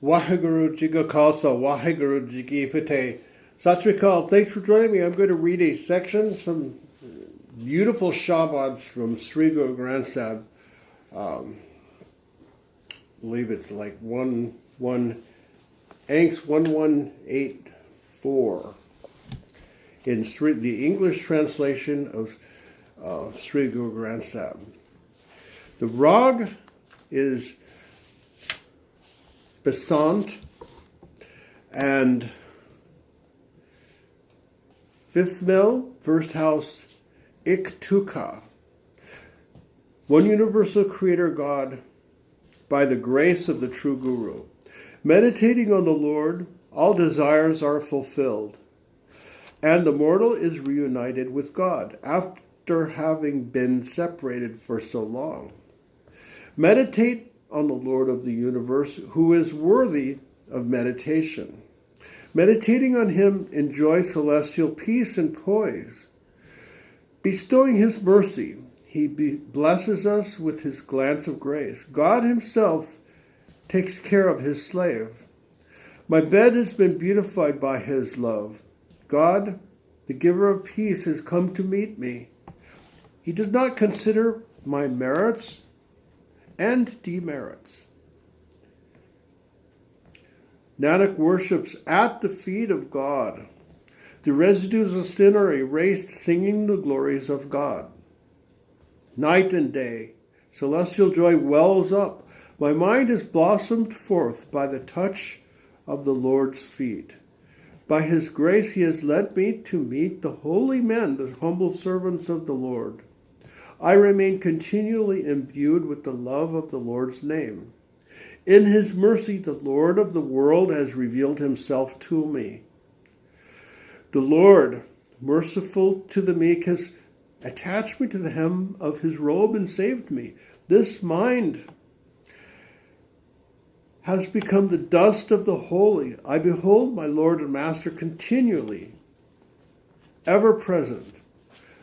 Waheguru Jiga Khalsa, Waheguru Jigi Fite. Sat Sri Akal, thanks for joining me. I'm going to read a section, some beautiful Shabods from Srigurugranthsahib. I believe it's like Angst 1184 in the English translation of Srigurugranthsahib. The rag is Basant, and fifth mill, first house, Iktuka. One universal creator God, by the grace of the true Guru. Meditating on the Lord, all desires are fulfilled, and the mortal is reunited with God after having been separated for so long. Meditate on the Lord of the universe, who is worthy of meditation. Meditating on him, enjoy celestial peace and poise. Bestowing his mercy, he blesses us with his glance of grace. God himself takes care of his slave. My bed has been beautified by his love. God, the giver of peace, has come to meet me. He does not consider my merits and demerits. Nanak worships at the feet of God. The residues of sin are erased, singing the glories of God. Night and day, celestial joy wells up. My mind has blossomed forth by the touch of the Lord's feet. By his grace he has led me to meet the holy men, the humble servants of the Lord. I remain continually imbued with the love of the Lord's name. In his mercy, the Lord of the world has revealed himself to me. The Lord, merciful to the meek, has attached me to the hem of his robe and saved me. This mind has become the dust of the holy. I behold my Lord and Master continually, ever present.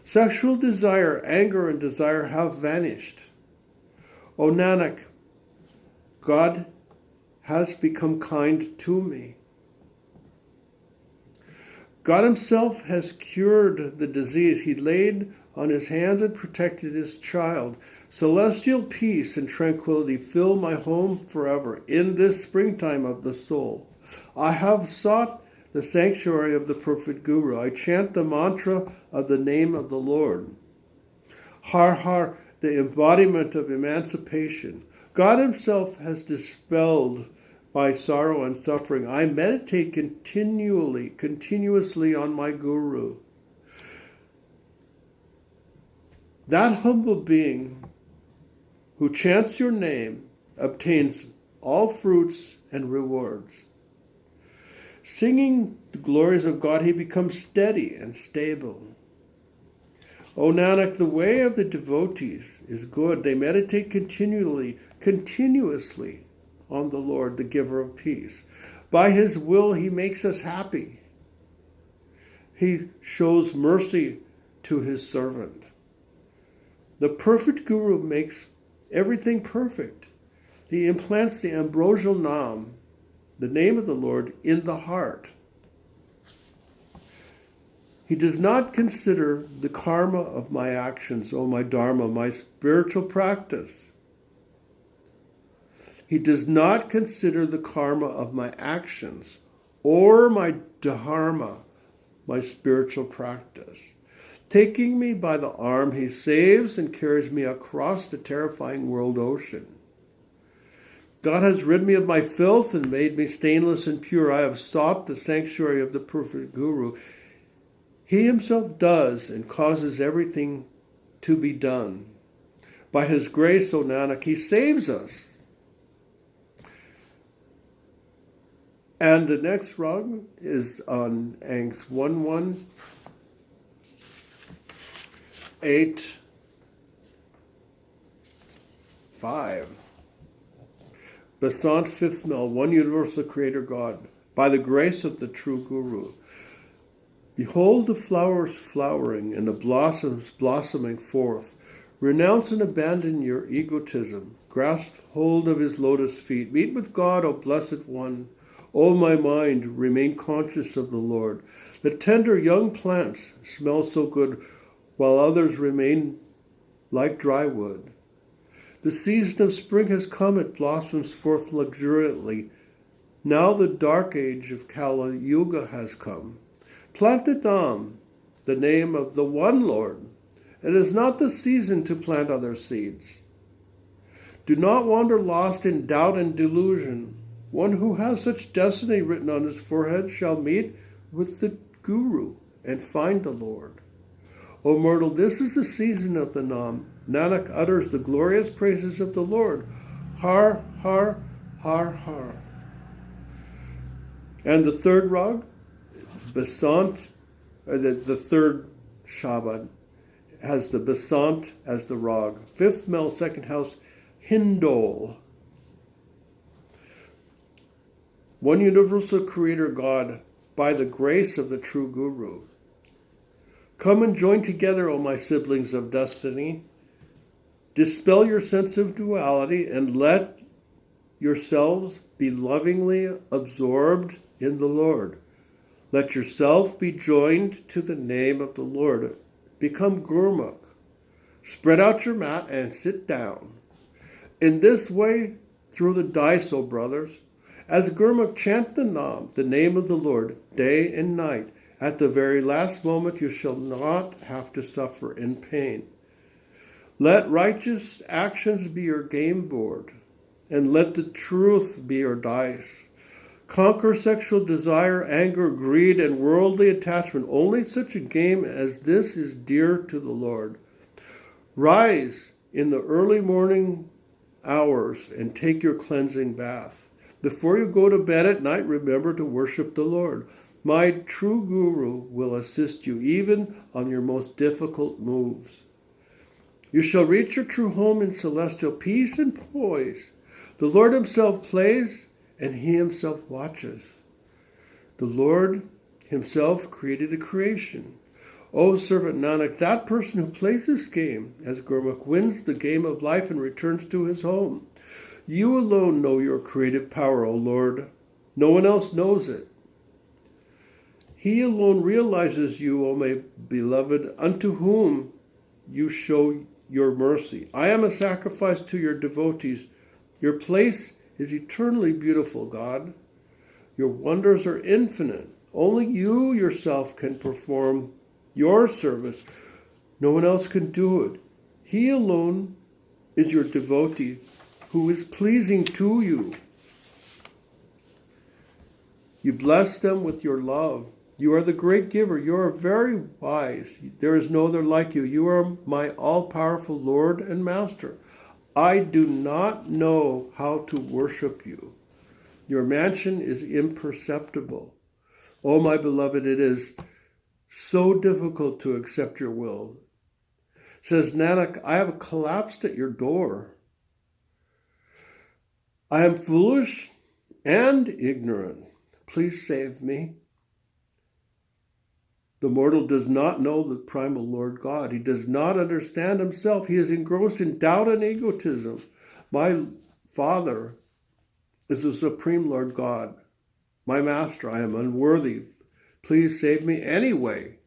Sexual desire, anger, and desire have vanished. O Nanak, God has become kind to me. God himself has cured the disease. He laid on his hands and protected his child. Celestial peace and tranquility fill my home forever in this springtime of the soul. I have sought the sanctuary of the perfect Guru. I chant the mantra of the name of the Lord. Har Har, the embodiment of emancipation. God himself has dispelled my sorrow and suffering. I meditate continuously on my Guru. That humble being who chants your name obtains all fruits and rewards. Singing the glories of God, he becomes steady and stable. O Nanak, the way of the devotees is good. They meditate continuously on the Lord, the giver of peace. By his will, he makes us happy. He shows mercy to his servant. The perfect Guru makes everything perfect. He implants the ambrosial Nam, the name of the Lord, in the heart. He does not consider the karma of my actions, O my dharma, my spiritual practice. He does not consider the karma of my actions or my dharma, my spiritual practice. Taking me by the arm, he saves and carries me across the terrifying world ocean. God has rid me of my filth and made me stainless and pure. I have sought the sanctuary of the perfect Guru. He himself does and causes everything to be done. By his grace, O Nanak, he saves us. And the next rag is on Angst 1185. Basant fifth mill, one universal creator God, by the grace of the true Guru. Behold the flowers flowering and the blossoms blossoming forth. Renounce and abandon your egotism. Grasp hold of his lotus feet. Meet with God, O Blessed One. O my mind, remain conscious of the Lord. The tender young plants smell so good, while others remain like dry wood. The season of spring has come, it blossoms forth luxuriantly. Now the dark age of Kali Yuga has come. Plant the Nam, the name of the one Lord. It is not the season to plant other seeds. Do not wander lost in doubt and delusion. One who has such destiny written on his forehead shall meet with the Guru and find the Lord. O mortal, this is the season of the Nam. Nanak utters the glorious praises of the Lord. Har, har, har, har. And the third rag, Basant, the third Shabad, has the Basant as the rag. Fifth mel, second house, Hindol. One universal creator God, by the grace of the true Guru. Come and join together, O my siblings of destiny. Dispel your sense of duality and let yourselves be lovingly absorbed in the Lord. Let yourself be joined to the name of the Lord. Become Gurmukh. Spread out your mat and sit down. In this way, throw the dice, O brothers. As Gurmukh, chant the Nam, the name of the Lord, day and night. At the very last moment, you shall not have to suffer in pain. Let righteous actions be your game board, and let the truth be your dice. Conquer sexual desire, anger, greed, and worldly attachment. Only such a game as this is dear to the Lord. Rise in the early morning hours and take your cleansing bath. Before you go to bed at night, remember to worship the Lord. My true Guru will assist you even on your most difficult moves. You shall reach your true home in celestial peace and poise. The Lord himself plays and he himself watches. The Lord himself created a creation. O servant Nanak, that person who plays this game as Gurmukh wins the game of life and returns to his home. You alone know your creative power, O Lord. No one else knows it. He alone realizes you, O my beloved, unto whom you show your mercy. I am a sacrifice to your devotees. Your place is eternally beautiful, God. Your wonders are infinite. Only you yourself can perform your service. No one else can do it. He alone is your devotee who is pleasing to you. You bless them with your love. You are the great giver. You are very wise. There is no other like you. You are my all-powerful Lord and Master. I do not know how to worship you. Your mansion is imperceptible. Oh, my beloved, it is so difficult to accept your will. Says Nanak, I have collapsed at your door. I am foolish and ignorant. Please save me. The mortal does not know the primal Lord God. He does not understand himself. He is engrossed in doubt and egotism. My Father is the Supreme Lord God. My Master, I am unworthy. Please save me anyway.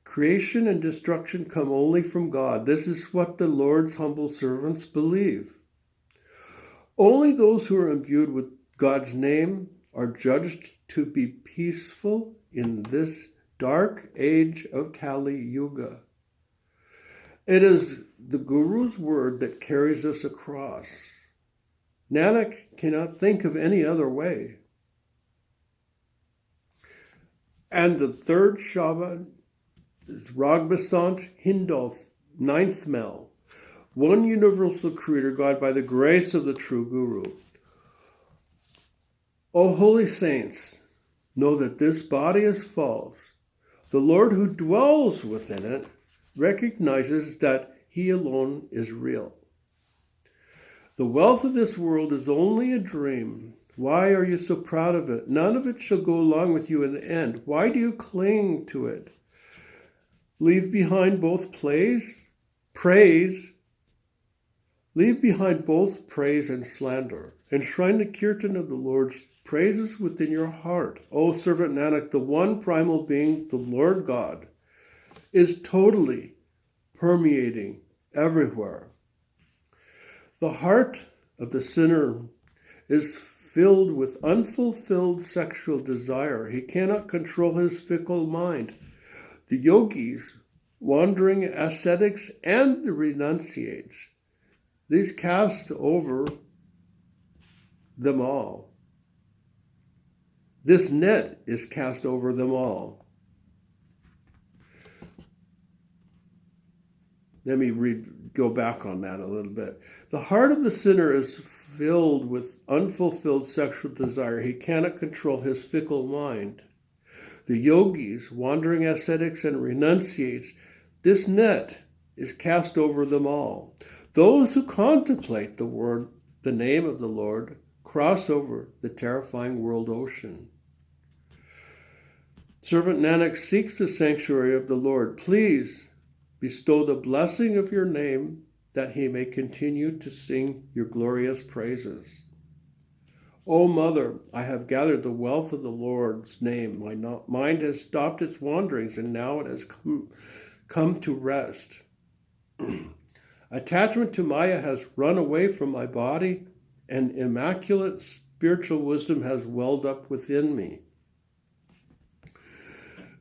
Creation and destruction come only from God. This is what the Lord's humble servants believe. Only those who are imbued with God's name are judged to be peaceful in this dark age of Kali Yuga. It is the Guru's word that carries us across. Nanak cannot think of any other way. And the third Shabad is Ragbasant Hindol, ninth mel. One universal creator God by the grace of the true Guru. O holy saints, know that this body is false. The Lord who dwells within it recognizes that he alone is real. The wealth of this world is only a dream. Why are you so proud of it? None of it shall go along with you in the end. Why do you cling to it? Leave behind both Praise, leave behind both praise and slander. Enshrine the kirtan of the Lord's praises within your heart. O servant Nanak, the one primal being, the Lord God, is totally permeating everywhere. The heart of the sinner is filled with unfulfilled sexual desire. He cannot control his fickle mind. The yogis, wandering ascetics, and the renunciates, these cast over them all. This net is cast over them all. Let me go back on that a little bit. The heart of the sinner is filled with unfulfilled sexual desire. He cannot control his fickle mind. The yogis, wandering ascetics, and renunciates, this net is cast over them all. Those who contemplate the name of the Lord, cross over the terrifying world ocean. Servant Nanak seeks the sanctuary of the Lord. Please bestow the blessing of your name that he may continue to sing your glorious praises. O Mother, I have gathered the wealth of the Lord's name. My mind has stopped its wanderings, and now it has come to rest. Attachment to Maya has run away from my body, and immaculate spiritual wisdom has welled up within me.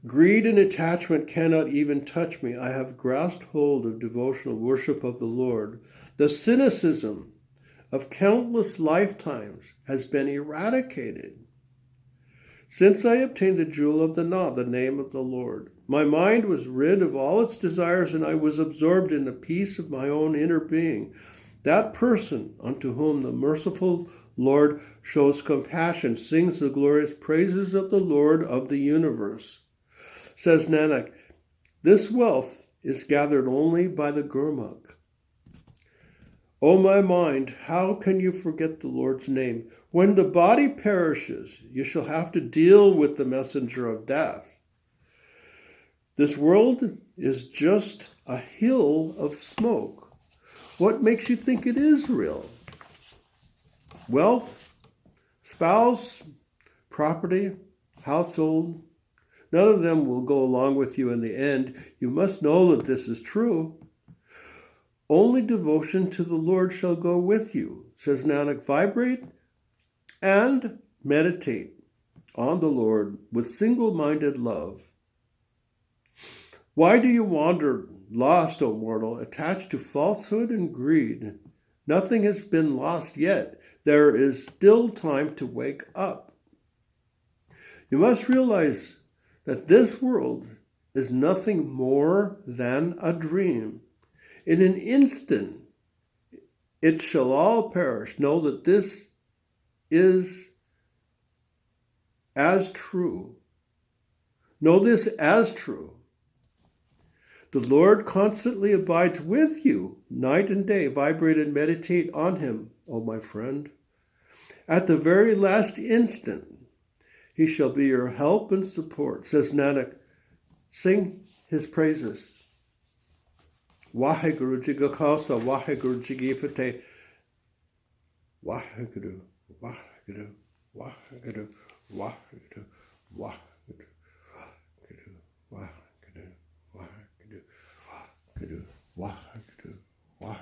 Greed and attachment cannot even touch me. I have grasped hold of devotional worship of the Lord. The cynicism of countless lifetimes has been eradicated. Since I obtained the jewel of the Naam, the name of the Lord, my mind was rid of all its desires, and I was absorbed in the peace of my own inner being. That person unto whom the merciful Lord shows compassion sings the glorious praises of the Lord of the universe. Says Nanak, this wealth is gathered only by the Gurmukh. O my mind, how can you forget the Lord's name? When the body perishes, you shall have to deal with the messenger of death. This world is just a hill of smoke. What makes you think it is real? Wealth, spouse, property, household, none of them will go along with you in the end. You must know that this is true. Only devotion to the Lord shall go with you, says Nanak. Vibrate and meditate on the Lord with single-minded love. Why do you wander lost, O mortal, attached to falsehood and greed? Nothing has been lost yet. There is still time to wake up. You must realize that this world is nothing more than a dream. In an instant, it shall all perish. Know that this is as true. Know this as true. The Lord constantly abides with you, night and day. Vibrate and meditate on him, O my friend. At the very last instant, he shall be your help and support, says Nanak. Sing his praises. Waheguru ji ka khalsa, Waheguru ji ki fateh. Waheguru, Waheguru, Waheguru, Waheguru, Waheguru, Waheguru, Waheguru, Waheguru, Waheguru, Waheguru, Waheguru.